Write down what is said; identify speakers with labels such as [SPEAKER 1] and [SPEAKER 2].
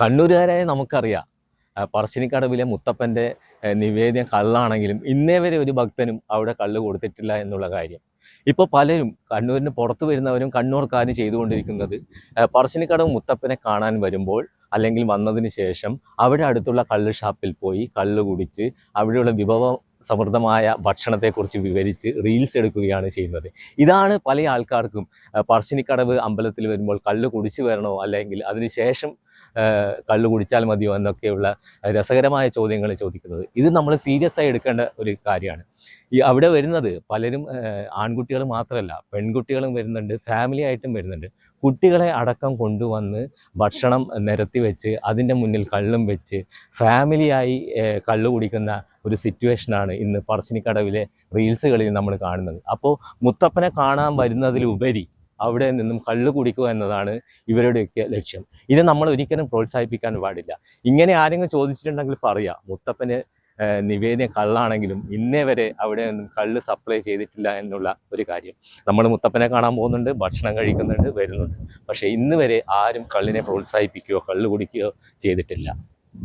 [SPEAKER 1] കണ്ണൂരുകാരായ നമുക്കറിയാം പറശ്ശിനിക്കടവിലെ മുത്തപ്പൻ്റെ നിവേദ്യം കള്ളാണെങ്കിലും ഇന്നേ വരെ ഒരു ഭക്തനും അവിടെ കള്ള് കൊടുത്തിട്ടില്ല എന്നുള്ള കാര്യം. ഇപ്പോൾ പലരും കണ്ണൂരിന് പുറത്ത് വരുന്നവരും കണ്ണൂർക്കാരും ചെയ്തുകൊണ്ടിരിക്കുന്നത് പറശ്ശിനിക്കടവ് മുത്തപ്പനെ കാണാൻ വരുമ്പോൾ അല്ലെങ്കിൽ വന്നതിന് ശേഷം അവിടെ അടുത്തുള്ള കള്ള് ഷാപ്പിൽ പോയി കള്ള് കുടിച്ച് അവിടെയുള്ള സമൃദ്ധമായ ഭക്ഷണത്തെക്കുറിച്ച് വിവരിച്ച് റീൽസ് എടുക്കുകയാണ് ചെയ്യുന്നത്. ഇതാണ് പല ആൾക്കാർക്കും പറശ്ശിനിക്കടവ് അമ്പലത്തിൽ വരുമ്പോൾ കള്ള് കുടിച്ച് വരണോ അല്ലെങ്കിൽ അതിനുശേഷം കള്ള് കുടിച്ചാൽ മതിയോ എന്നൊക്കെയുള്ള രസകരമായ ചോദ്യങ്ങൾ ചോദിക്കുന്നത്. ഇത് നമ്മൾ സീരിയസ് ആയി എടുക്കേണ്ട ഒരു കാര്യമാണ്. അവിടെ വരുന്നത് പലരും ആൺകുട്ടികൾ മാത്രമല്ല, പെൺകുട്ടികളും വരുന്നുണ്ട്, ഫാമിലി ആയിട്ടും വരുന്നുണ്ട്. കുട്ടികളെ അടക്കം കൊണ്ടുവന്ന് ഭക്ഷണം നിരത്തി വെച്ച് അതിൻ്റെ മുന്നിൽ കള്ളും വെച്ച് ഫാമിലിയായി കള്ളു കുടിക്കുന്ന ഒരു സിറ്റുവേഷനാണ് ഇന്ന് പറശ്ശിനിക്കടവിലെ റീൽസുകളിൽ നമ്മൾ കാണുന്നത്. അപ്പോൾ മുത്തപ്പനെ കാണാൻ വരുന്നതിലുപരി അവിടെ നിന്നും കള്ളു കുടിക്കുക എന്നതാണ് ഇവരുടെയൊക്കെ ലക്ഷ്യം. ഇത് നമ്മൾ ഒരിക്കലും പ്രോത്സാഹിപ്പിക്കാൻ പാടില്ല. ഇങ്ങനെ ആരെങ്കിലും ചോദിച്ചിട്ടുണ്ടെങ്കിൽ പറയാം, മുത്തപ്പന് നിവേദ്യം കള്ളാണെങ്കിലും ഇന്നേ വരെ അവിടെ ഒന്നും കള്ള് സപ്ലൈ ചെയ്തിട്ടില്ല എന്നുള്ള ഒരു കാര്യം. നമ്മൾ മുത്തപ്പനെ കാണാൻ പോകുന്നുണ്ട്, ഭക്ഷണം കഴിക്കുന്നുണ്ട്, വരുന്നുണ്ട്. പക്ഷേ ഇന്ന് വരെ ആരും കള്ളിനെ പ്രോത്സാഹിപ്പിക്കുകയോ കള്ള് കുടിക്കുകയോ ചെയ്തിട്ടില്ല.